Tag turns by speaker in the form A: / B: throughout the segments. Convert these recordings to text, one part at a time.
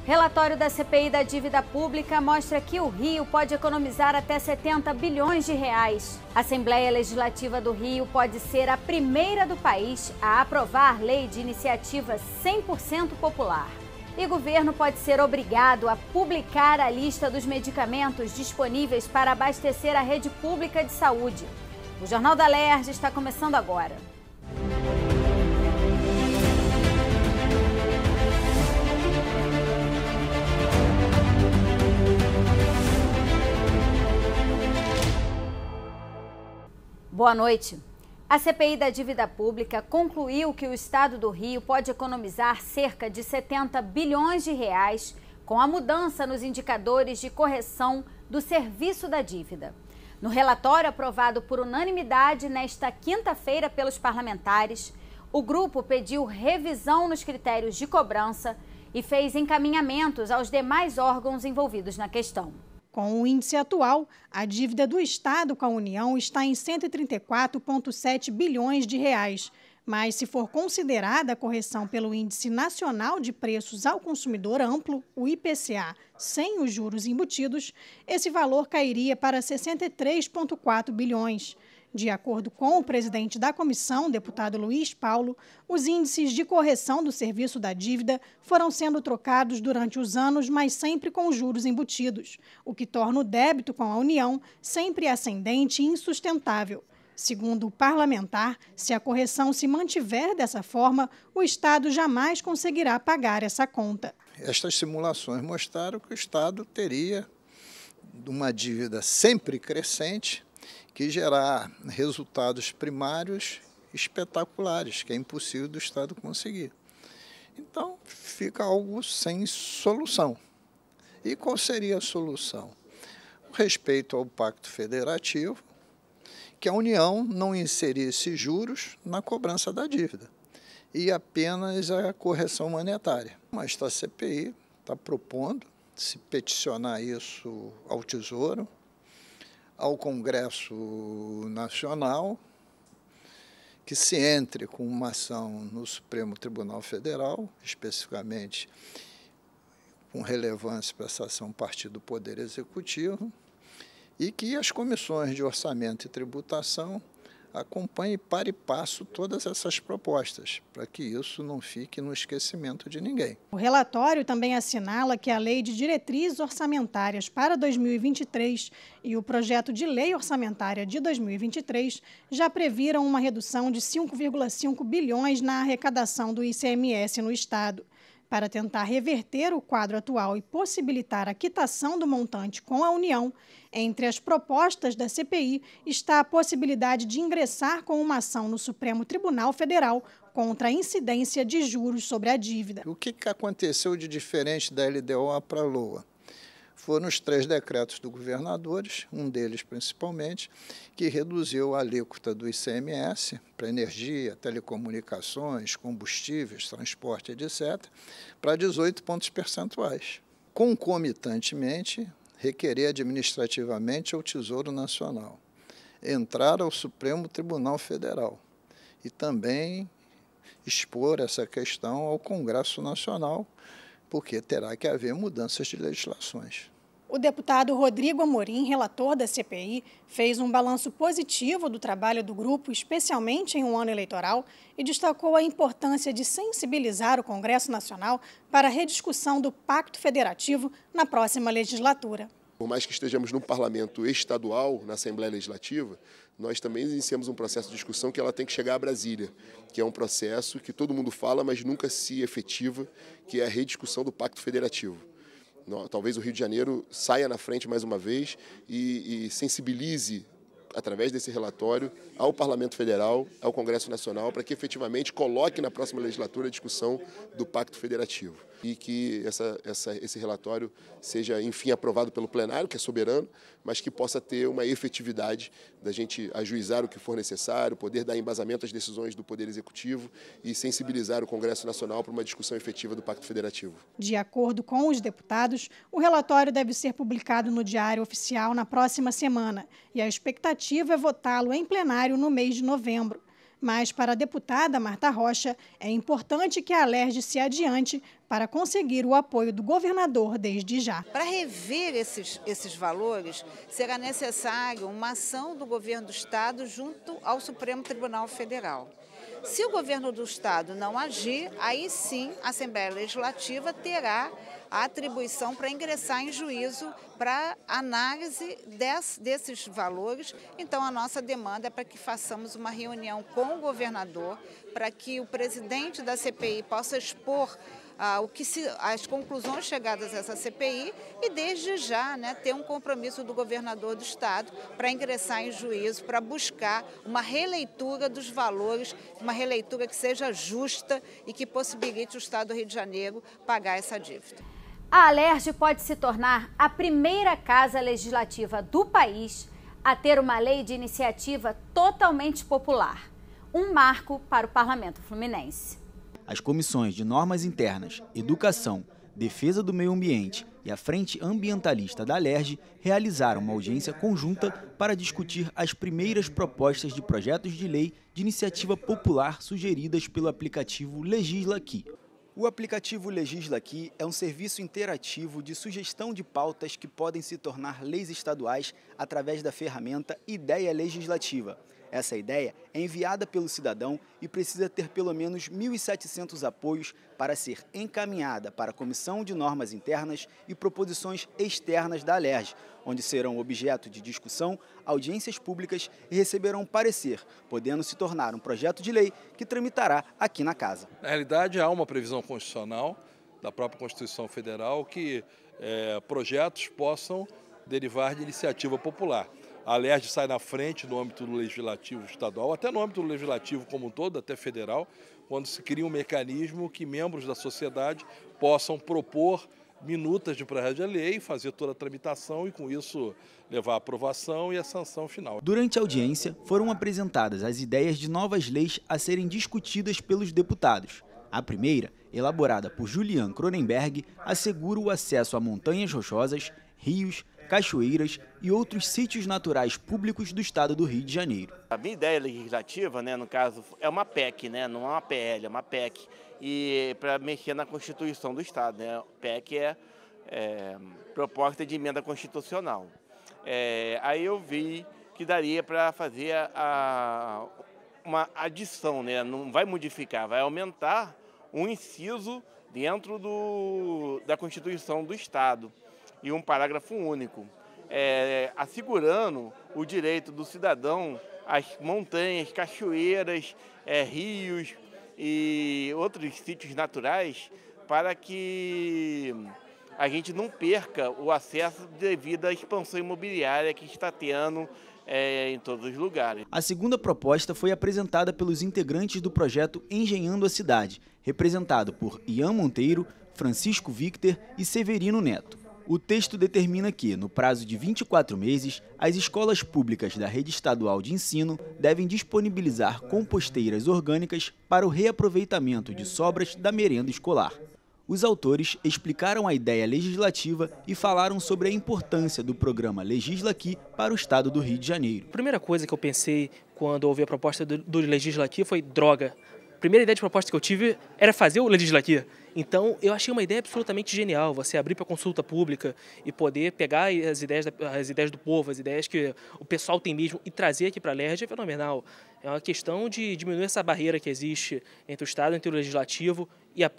A: Relatório da CPI da dívida pública mostra que o Rio pode economizar até 70 bilhões de reais. A Assembleia Legislativa do Rio pode ser a primeira do país a aprovar lei de iniciativa 100% popular. E o governo pode ser obrigado a publicar a lista dos medicamentos disponíveis para abastecer a rede pública de saúde. O Jornal da Alerj está começando agora. Boa noite. A CPI da dívida pública concluiu que o Estado do Rio pode economizar cerca de 70 bilhões de reais com a mudança nos indicadores de correção do serviço da dívida. No relatório aprovado por unanimidade nesta quinta-feira pelos parlamentares, o grupo pediu revisão nos critérios de cobrança e fez encaminhamentos aos demais órgãos envolvidos na questão.
B: Com o índice atual, a dívida do Estado com a União está em 134,7 bilhões de reais. Mas, se for considerada a correção pelo Índice Nacional de Preços ao Consumidor Amplo, o IPCA, sem os juros embutidos, esse valor cairia para 63,4 bilhões. De acordo com o presidente da comissão, deputado Luiz Paulo, os índices de correção do serviço da dívida foram sendo trocados durante os anos, mas sempre com juros embutidos, o que torna o débito com a União sempre ascendente e insustentável. Segundo o parlamentar, se a correção se mantiver dessa forma, o Estado jamais conseguirá pagar essa conta.
C: Estas simulações mostraram que o Estado teria uma dívida sempre crescente, que gerar resultados primários espetaculares, que é impossível do Estado conseguir. Então, fica algo sem solução. E qual seria a solução? O respeito ao Pacto Federativo, que a União não inserisse juros na cobrança da dívida, e apenas a correção monetária. Mas a CPI está propondo se peticionar isso ao Tesouro, ao Congresso Nacional, que se entre com uma ação no Supremo Tribunal Federal, especificamente com relevância para essa ação partir do Poder Executivo, e que as comissões de orçamento e tributação acompanhem para e passo todas essas propostas, para que isso não fique no esquecimento de ninguém.
B: O relatório também assinala que a Lei de Diretrizes Orçamentárias para 2023 e o Projeto de Lei Orçamentária de 2023 já previram uma redução de 5,5 bilhões na arrecadação do ICMS no Estado. Para tentar reverter o quadro atual e possibilitar a quitação do montante com a União, entre as propostas da CPI está a possibilidade de ingressar com uma ação no Supremo Tribunal Federal contra a incidência de juros sobre a dívida.
C: O que aconteceu de diferente da LDO para a LOA? Foram os 3 decretos do governadores, um deles principalmente, que reduziu a alíquota do ICMS para energia, telecomunicações, combustíveis, transporte, etc., para 18 pontos percentuais. Concomitantemente, requerer administrativamente ao Tesouro Nacional, entrar ao Supremo Tribunal Federal e também expor essa questão ao Congresso Nacional, porque terá que haver mudanças de legislações.
B: O deputado Rodrigo Amorim, relator da CPI, fez um balanço positivo do trabalho do grupo, especialmente em um ano eleitoral, e destacou a importância de sensibilizar o Congresso Nacional para a rediscussão do Pacto Federativo na próxima legislatura.
D: Por mais que estejamos num parlamento estadual, na Assembleia Legislativa, nós também iniciamos um processo de discussão que ela tem que chegar a Brasília, que é um processo que todo mundo fala, mas nunca se efetiva, que é a rediscussão do Pacto Federativo. Talvez o Rio de Janeiro saia na frente mais uma vez e sensibilize, através desse relatório, ao Parlamento Federal, ao Congresso Nacional, para que efetivamente coloque na próxima legislatura a discussão do Pacto Federativo. E que esse relatório seja, enfim, aprovado pelo plenário, que é soberano, mas que possa ter uma efetividade da gente ajuizar o que for necessário, poder dar embasamento às decisões do Poder Executivo e sensibilizar o Congresso Nacional para uma discussão efetiva do Pacto Federativo.
B: De acordo com os deputados, o relatório deve ser publicado no Diário Oficial na próxima semana e a expectativa é votá-lo em plenário no mês de novembro. Mas para a deputada Marta Rocha, é importante que a Alerj se adiante para conseguir o apoio do governador desde já.
E: Para rever esses valores, será necessário uma ação do governo do Estado junto ao Supremo Tribunal Federal. Se o governo do Estado não agir, aí sim a Assembleia Legislativa terá a atribuição para ingressar em juízo para análise desses valores. Então, a nossa demanda é para que façamos uma reunião com o governador, para que o presidente da CPI possa expor as conclusões chegadas a essa CPI e, desde já, ter um compromisso do governador do Estado para ingressar em juízo, para buscar uma releitura dos valores, uma releitura que seja justa e que possibilite o Estado do Rio de Janeiro pagar essa dívida.
A: A Alerj pode se tornar a primeira casa legislativa do país a ter uma lei de iniciativa totalmente popular, um marco para o Parlamento Fluminense.
F: As comissões de Normas Internas, Educação, Defesa do Meio Ambiente e a Frente Ambientalista da Alerj realizaram uma audiência conjunta para discutir as primeiras propostas de projetos de lei de iniciativa popular sugeridas pelo aplicativo Legisla Aqui. O aplicativo Legisla Aqui é um serviço interativo de sugestão de pautas que podem se tornar leis estaduais através da ferramenta Ideia Legislativa. Essa ideia é enviada pelo cidadão e precisa ter pelo menos 1.700 apoios para ser encaminhada para a Comissão de Normas Internas e Proposições Externas da Alerj, onde serão objeto de discussão, audiências públicas e receberão parecer, podendo se tornar um projeto de lei que tramitará aqui na Casa.
G: Na realidade, há uma previsão constitucional da própria Constituição Federal que projetos possam derivar de iniciativa popular. A Alerj sai na frente no âmbito do legislativo estadual, até no âmbito do legislativo como um todo, até federal, quando se cria um mecanismo que membros da sociedade possam propor minutas de projeto de lei, fazer toda a tramitação e, com isso, levar a aprovação e a sanção final.
F: Durante a audiência, foram apresentadas as ideias de novas leis a serem discutidas pelos deputados. A primeira, elaborada por Julian Cronenberg, assegura o acesso a montanhas rochosas, rios, cachoeiras e outros sítios naturais públicos do estado do Rio de Janeiro.
H: A minha ideia legislativa, no caso, é uma PEC, não é uma PL, é uma PEC, e para mexer na Constituição do Estado. PEC é proposta de emenda constitucional. Aí eu vi que daria para fazer uma adição, não vai modificar, vai aumentar um inciso dentro da Constituição do Estado. E um parágrafo único, assegurando o direito do cidadão às montanhas, cachoeiras, rios e outros sítios naturais, para que a gente não perca o acesso devido à expansão imobiliária que está tendo em todos os lugares.
F: A segunda proposta foi apresentada pelos integrantes do projeto Engenhando a Cidade, representado por Ian Monteiro, Francisco Victor e Severino Neto. O texto determina que, no prazo de 24 meses, as escolas públicas da rede estadual de ensino devem disponibilizar composteiras orgânicas para o reaproveitamento de sobras da merenda escolar. Os autores explicaram a ideia legislativa e falaram sobre a importância do programa Legisla Aqui para o estado do Rio de Janeiro.
I: A primeira coisa que eu pensei quando ouvi a proposta do Legisla Aqui foi droga. A primeira ideia de proposta que eu tive era fazer o Legisla Aqui. Então, eu achei uma ideia absolutamente genial, você abrir para consulta pública e poder pegar as ideias do povo, as ideias que o pessoal tem mesmo e trazer aqui para a Alerj é fenomenal. É uma questão de diminuir essa barreira que existe entre o Estado, entre o Legislativo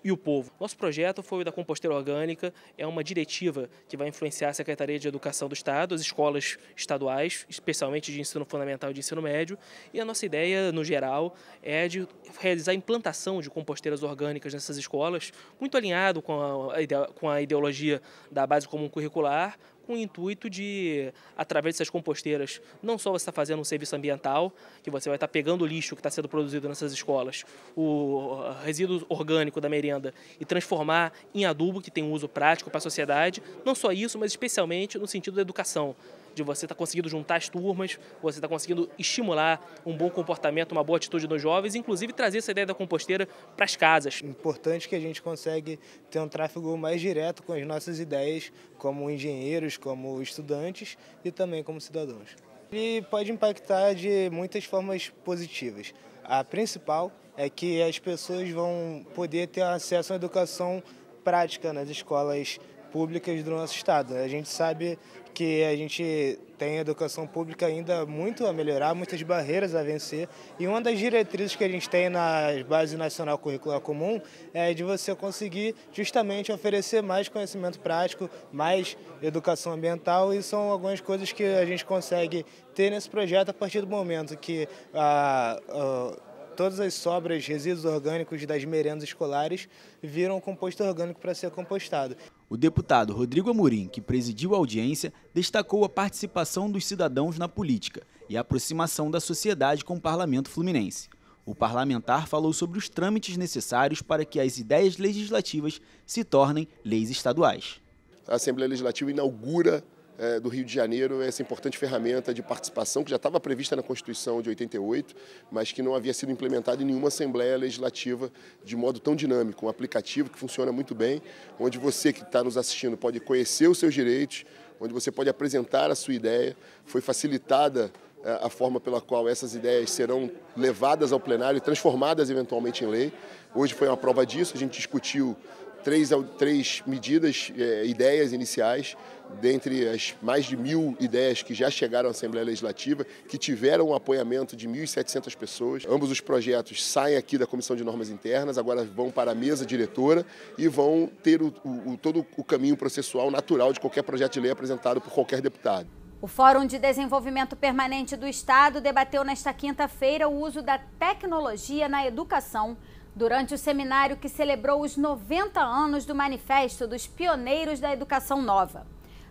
I: e o povo. Nosso projeto foi o da composteira orgânica, é uma diretiva que vai influenciar a Secretaria de Educação do Estado, as escolas estaduais, especialmente de ensino fundamental e de ensino médio, e a nossa ideia, no geral, é de realizar a implantação de composteiras orgânicas nessas escolas, muito alinhado com a ideologia da Base Comum Curricular, com o intuito de, através dessas composteiras, não só você está fazendo um serviço ambiental, que você vai estar pegando o lixo que está sendo produzido nessas escolas, o resíduo orgânico da merenda, e transformar em adubo que tem um uso prático para a sociedade, não só isso, mas especialmente no sentido da educação, de você estar conseguindo juntar as turmas, você está conseguindo estimular um bom comportamento, uma boa atitude nos jovens, inclusive trazer essa ideia da composteira para as casas.
J: Importante que a gente consegue ter um tráfego mais direto com as nossas ideias, como engenheiros, como estudantes e também como cidadãos. Ele pode impactar de muitas formas positivas. A principal é que as pessoas vão poder ter acesso à educação prática nas escolas públicas do nosso estado. A gente sabe que a gente tem educação pública ainda muito a melhorar, muitas barreiras a vencer. E uma das diretrizes que a gente tem na Base Nacional Curricular Comum é de você conseguir justamente oferecer mais conhecimento prático, mais educação ambiental, e são algumas coisas que a gente consegue ter nesse projeto a partir do momento que todas as sobras, resíduos orgânicos das merendas escolares viram composto orgânico para ser compostado.
F: O deputado Rodrigo Amorim, que presidiu a audiência, destacou a participação dos cidadãos na política e a aproximação da sociedade com o parlamento fluminense. O parlamentar falou sobre os trâmites necessários para que as ideias legislativas se tornem leis estaduais.
D: A Assembleia Legislativa inaugura do Rio de Janeiro essa importante ferramenta de participação que já estava prevista na Constituição de 88, mas que não havia sido implementada em nenhuma Assembleia Legislativa de modo tão dinâmico. Um aplicativo que funciona muito bem, onde você que está nos assistindo pode conhecer os seus direitos, onde você pode apresentar a sua ideia. Foi facilitada a forma pela qual essas ideias serão levadas ao plenário e transformadas eventualmente em lei. Hoje foi uma prova disso, a gente discutiu três medidas, ideias iniciais, dentre as mais de 1.000 ideias que já chegaram à Assembleia Legislativa, que tiveram um apoiamento de 1.700 pessoas. Ambos os projetos saem aqui da Comissão de Normas Internas, agora vão para a mesa diretora e vão ter todo o caminho processual natural de qualquer projeto de lei apresentado por qualquer deputado.
A: O Fórum de Desenvolvimento Permanente do Estado debateu nesta quinta-feira o uso da tecnologia na educação durante o seminário que celebrou os 90 anos do Manifesto dos Pioneiros da Educação Nova.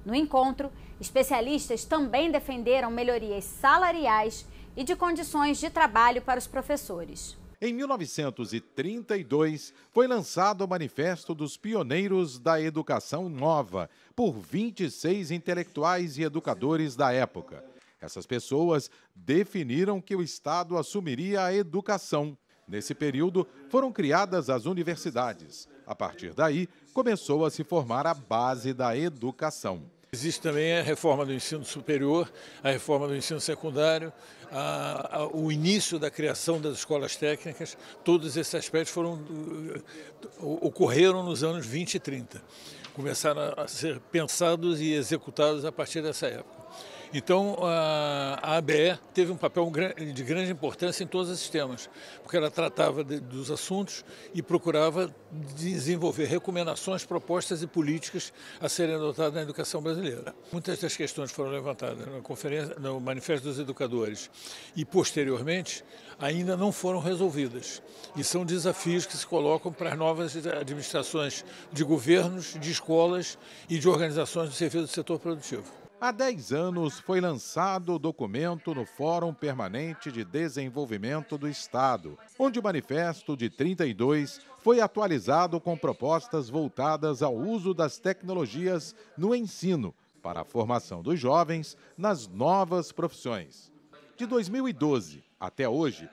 A: No encontro, especialistas também defenderam melhorias salariais e de condições de trabalho para os professores.
K: Em 1932, foi lançado o Manifesto dos Pioneiros da Educação Nova, por 26 intelectuais e educadores da época. Essas pessoas definiram que o Estado assumiria a educação. Nesse período, foram criadas as universidades. A partir daí, começou a se formar a base da educação.
L: Existe também a reforma do ensino superior, a reforma do ensino secundário, o início da criação das escolas técnicas. Todos esses aspectos ocorreram nos anos 20 e 30. Começaram a ser pensados e executados a partir dessa época. Então, a ABE teve um papel de grande importância em todos esses temas, porque ela tratava dos assuntos e procurava desenvolver recomendações, propostas e políticas a serem adotadas na educação brasileira. Muitas das questões foram levantadas no Manifesto dos Educadores e, posteriormente, ainda não foram resolvidas. E são desafios que se colocam para as novas administrações de governos, de escolas e de organizações do serviço do setor produtivo.
K: Há 10 anos foi lançado o documento no Fórum Permanente de Desenvolvimento do Estado, onde o Manifesto de 32 foi atualizado com propostas voltadas ao uso das tecnologias no ensino para a formação dos jovens nas novas profissões. De 2012 até hoje,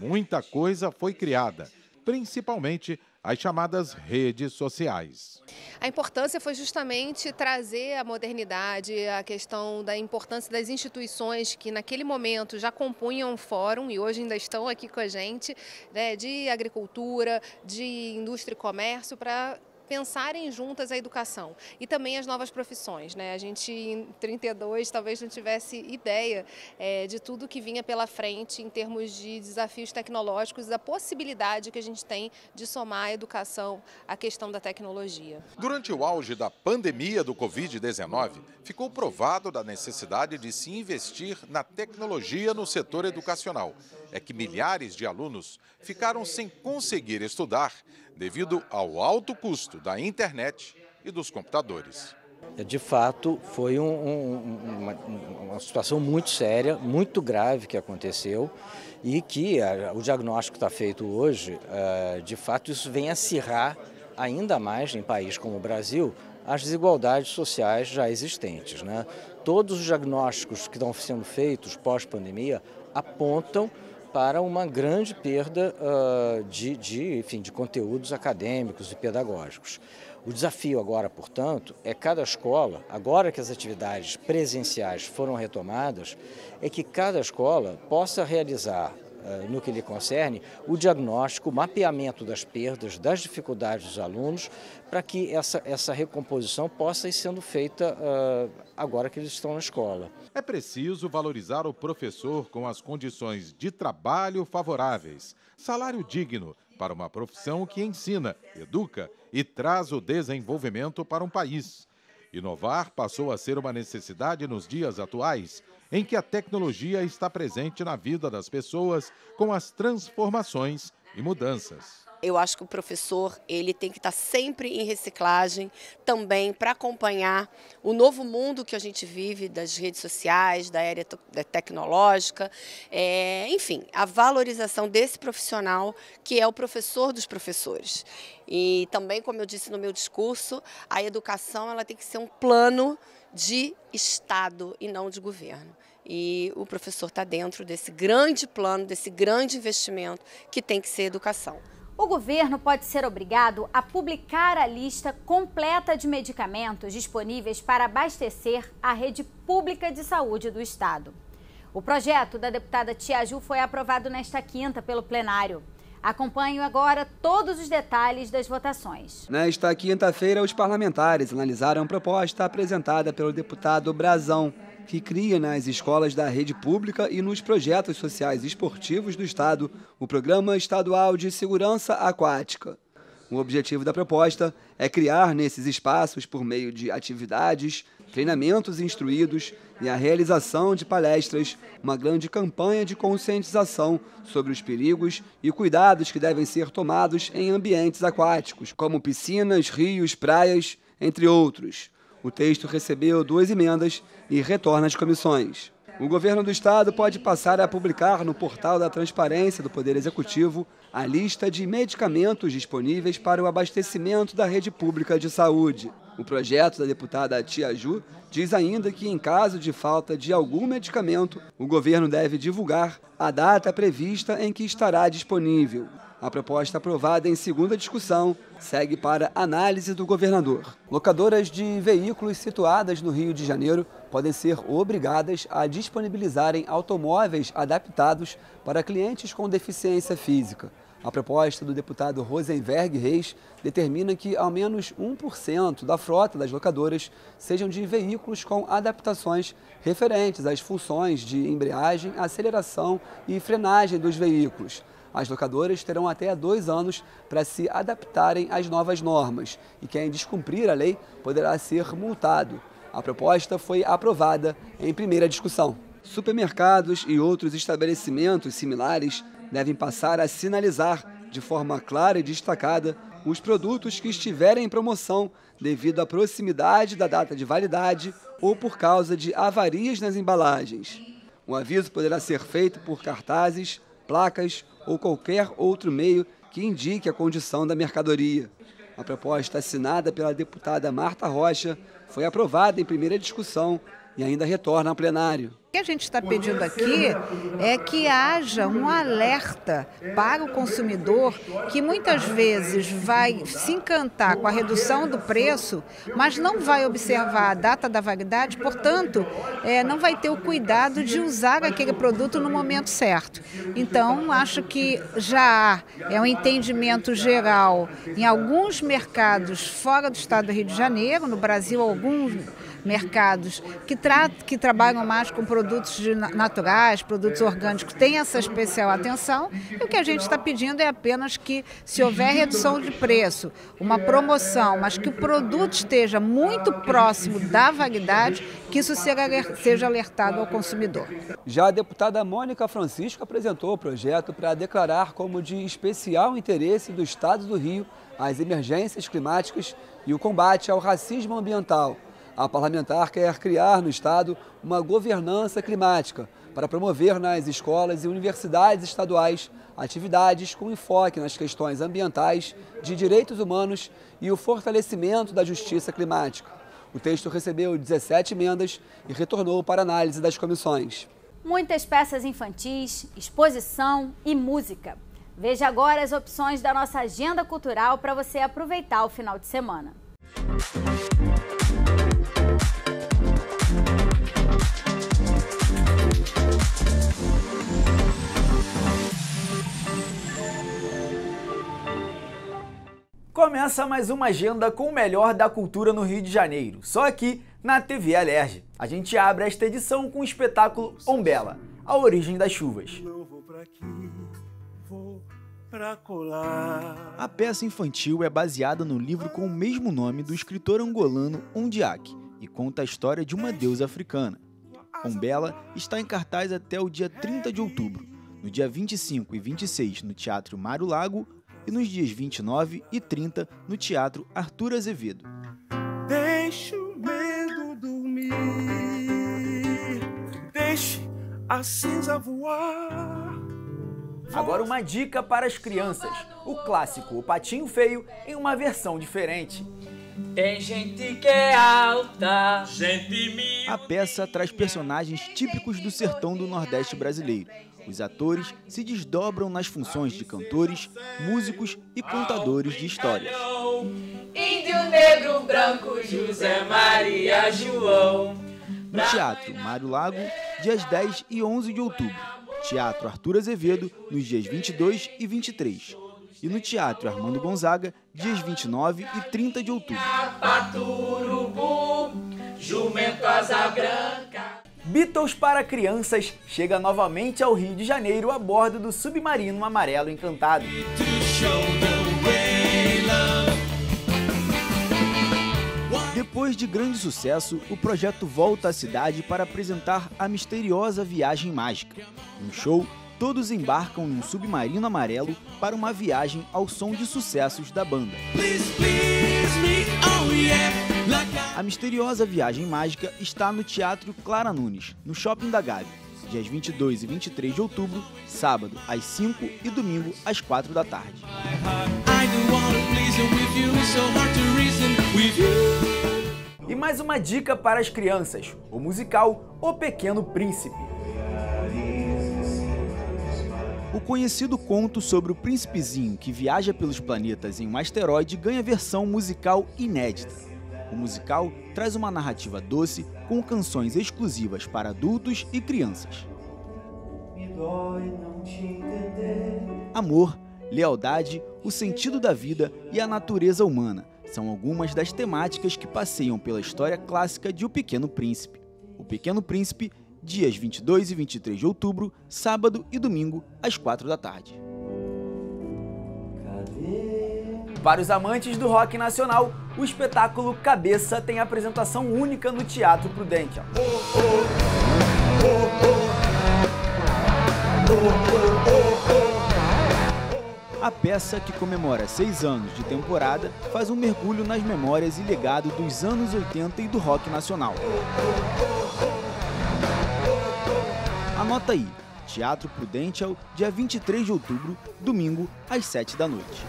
K: muita coisa foi criada, principalmente as chamadas redes sociais.
M: A importância foi justamente trazer a modernidade, a questão da importância das instituições que naquele momento já compunham o fórum e hoje ainda estão aqui com a gente, né, de agricultura, de indústria e comércio, para pensarem juntas a educação e também as novas profissões, né? A gente em 32 talvez não tivesse ideia de tudo que vinha pela frente em termos de desafios tecnológicos e da possibilidade que a gente tem de somar a educação à questão da tecnologia.
K: Durante o auge da pandemia do Covid-19, ficou provado da necessidade de se investir na tecnologia no setor educacional. É que milhares de alunos ficaram sem conseguir estudar devido ao alto custo da internet e dos computadores.
N: De fato, foi uma situação muito séria, muito grave que aconteceu e que o diagnóstico está feito hoje, de fato isso vem acirrar ainda mais em país como o Brasil as desigualdades sociais já existentes, né? Todos os diagnósticos que estão sendo feitos pós-pandemia apontam para uma grande perda de conteúdos acadêmicos e pedagógicos. O desafio agora, portanto, é cada escola, agora que as atividades presenciais foram retomadas, é que cada escola possa realizar, no que lhe concerne, o diagnóstico, o mapeamento das perdas, das dificuldades dos alunos, para que essa recomposição possa ir sendo feita agora que eles estão na escola.
K: É preciso valorizar o professor com as condições de trabalho favoráveis, salário digno para uma profissão que ensina, educa e traz o desenvolvimento para um país. Inovar passou a ser uma necessidade nos dias atuais, em que a tecnologia está presente na vida das pessoas com as transformações e mudanças.
O: Eu acho que o professor ele tem que estar sempre em reciclagem também para acompanhar o novo mundo que a gente vive das redes sociais, da era tecnológica, enfim, a valorização desse profissional que é o professor dos professores. E também, como eu disse no meu discurso, a educação ela tem que ser um plano de Estado e não de governo. E o professor está dentro desse grande plano, desse grande investimento que tem que ser educação.
A: O governo pode ser obrigado a publicar a lista completa de medicamentos disponíveis para abastecer a rede pública de saúde do Estado. O projeto da deputada Tia Ju foi aprovado nesta quinta pelo plenário. Acompanho agora todos os detalhes das votações.
P: Nesta quinta-feira, os parlamentares analisaram a proposta apresentada pelo deputado Brazão, que cria nas escolas da rede pública e nos projetos sociais e esportivos do Estado o Programa Estadual de Segurança Aquática. O objetivo da proposta é criar nesses espaços, por meio de atividades, treinamentos instruídos e a realização de palestras, uma grande campanha de conscientização sobre os perigos e cuidados que devem ser tomados em ambientes aquáticos, como piscinas, rios, praias, entre outros. O texto recebeu 2 emendas e retorna às comissões. O governo do Estado pode passar a publicar no portal da Transparência do Poder Executivo a lista de medicamentos disponíveis para o abastecimento da rede pública de saúde. O projeto da deputada Tia Ju diz ainda que, em caso de falta de algum medicamento, o governo deve divulgar a data prevista em que estará disponível. A proposta aprovada em segunda discussão segue para análise do governador. Locadoras de veículos situadas no Rio de Janeiro podem ser obrigadas a disponibilizarem automóveis adaptados para clientes com deficiência física. A proposta do deputado Rosenberg Reis determina que ao menos 1% da frota das locadoras sejam de veículos com adaptações referentes às funções de embreagem, aceleração e frenagem dos veículos. As locadoras terão até 2 anos para se adaptarem às novas normas e quem descumprir a lei poderá ser multado. A proposta foi aprovada em primeira discussão. Supermercados e outros estabelecimentos similares devem passar a sinalizar de forma clara e destacada os produtos que estiverem em promoção devido à proximidade da data de validade ou por causa de avarias nas embalagens. O aviso poderá ser feito por cartazes, placas ou qualquer outro meio que indique a condição da mercadoria. A proposta assinada pela deputada Marta Rocha foi aprovada em primeira discussão e ainda retorna ao plenário.
E: O que a gente está pedindo aqui é que haja um alerta para o consumidor que muitas vezes vai se encantar com a redução do preço, mas não vai observar a data da validade, portanto, não vai ter o cuidado de usar aquele produto no momento certo. Então, acho que já há um entendimento geral em alguns mercados fora do estado do Rio de Janeiro, no Brasil, alguns mercados que trabalham mais com produtos naturais, produtos orgânicos, têm essa especial atenção. E o que a gente está pedindo é apenas que, se houver redução de preço, uma promoção, mas que o produto esteja muito próximo da validade, que isso seja alertado ao consumidor.
P: Já a deputada Mônica Francisco apresentou o projeto para declarar como de especial interesse do Estado do Rio as emergências climáticas e o combate ao racismo ambiental. A parlamentar quer criar no Estado uma governança climática para promover nas escolas e universidades estaduais atividades com enfoque nas questões ambientais, de direitos humanos e o fortalecimento da justiça climática. O texto recebeu 17 emendas e retornou para análise das comissões.
A: muitas peças infantis, exposição e música. Veja agora as opções da nossa agenda cultural para você aproveitar o final de semana.
F: Começa mais uma agenda com o melhor da cultura no Rio de Janeiro, só aqui na TV Alerj. A gente abre esta edição com o espetáculo Ombela, a origem das chuvas. A peça infantil é baseada no livro com o mesmo nome do escritor angolano Ondiak e conta a história de uma deusa africana. Ombela está em cartaz até o dia 30 de outubro, no dia 25 e 26 no Teatro Mário Lago, e nos dias 29 e 30 no Teatro Arthur Azevedo.
Q: Deixe o medo dormir, deixe a cinza voar.
F: Agora uma dica para as crianças, o clássico O Patinho Feio em uma versão diferente.
Q: Tem gente que é alta, gente mil.
F: A peça traz personagens típicos do sertão do Nordeste brasileiro. Os atores se desdobram nas funções de cantores, músicos e contadores de histórias.
Q: Índio, negro, branco, José, Maria, João.
F: No Teatro Mário Lago, dias 10 e 11 de outubro. Teatro Arthur Azevedo, nos dias 22 e 23. E no Teatro Armando Gonzaga, dias 29 e 30 de outubro.
Q: Jumento asa branca.
F: Beatles para crianças chega novamente ao Rio de Janeiro a bordo do Submarino Amarelo Encantado. Depois de grande sucesso, o projeto volta à cidade para apresentar a misteriosa Viagem Mágica. No show, todos embarcam num submarino amarelo para uma viagem ao som de sucessos da banda. A misteriosa Viagem Mágica está no Teatro Clara Nunes, no Shopping da Gávea, dias 22 e 23 de outubro, sábado às 5 e domingo às 4 da tarde. E mais uma dica para as crianças, o musical O Pequeno Príncipe. O conhecido conto sobre o príncipezinho que viaja pelos planetas em um asteroide ganha versão musical inédita. O musical traz uma narrativa doce com canções exclusivas para adultos e crianças. Amor, lealdade, o sentido da vida e a natureza humana são algumas das temáticas que passeiam pela história clássica de O Pequeno Príncipe. O Pequeno Príncipe, dias 22 e 23 de outubro, sábado e domingo, às 4 da tarde. Para os amantes do rock nacional, o espetáculo Cabeça tem apresentação única no Teatro Prudential. A peça, que comemora 6 anos de temporada, faz um mergulho nas memórias e legado dos anos 80 e do rock nacional. Anota aí, Teatro Prudential, dia 23 de outubro, domingo, às 7 da noite.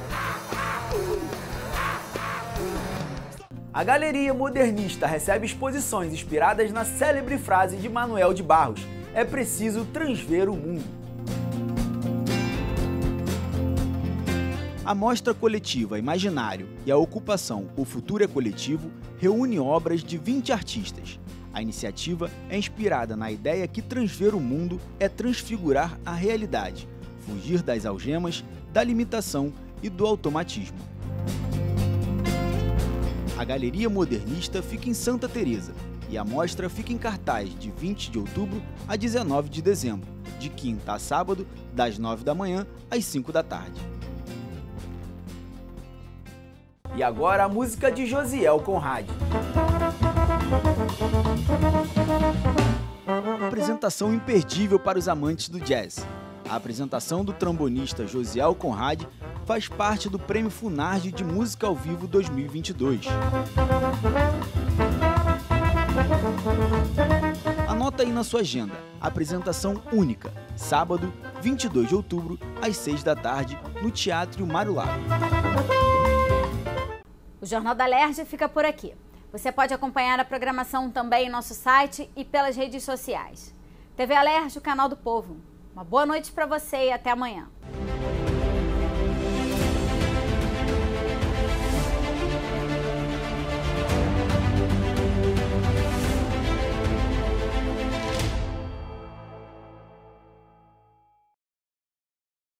F: A Galeria Modernista recebe exposições inspiradas na célebre frase de Manuel de Barros: é preciso transver o mundo. A mostra coletiva Imaginário e a ocupação O Futuro é Coletivo reúne obras de 20 artistas. A iniciativa é inspirada na ideia que transver o mundo é transfigurar a realidade, fugir das algemas, da limitação e do automatismo. A Galeria Modernista fica em Santa Teresa e a mostra fica em cartaz de 20 de outubro a 19 de dezembro, de quinta a sábado, das 9 da manhã às 5 da tarde. E agora a música de Josiel Conrad. Apresentação imperdível para os amantes do jazz. A apresentação do trombonista Josiel Conrad faz parte do Prêmio Funarge de Música ao Vivo 2022. Anota aí na sua agenda, apresentação única, sábado, 22 de outubro, às 6 da tarde, no Teatro Mário Lago.
A: O Jornal da Alerj fica por aqui. Você pode acompanhar a programação também em nosso site e pelas redes sociais. TV Alerj, o canal do povo. Uma boa noite para você e até amanhã.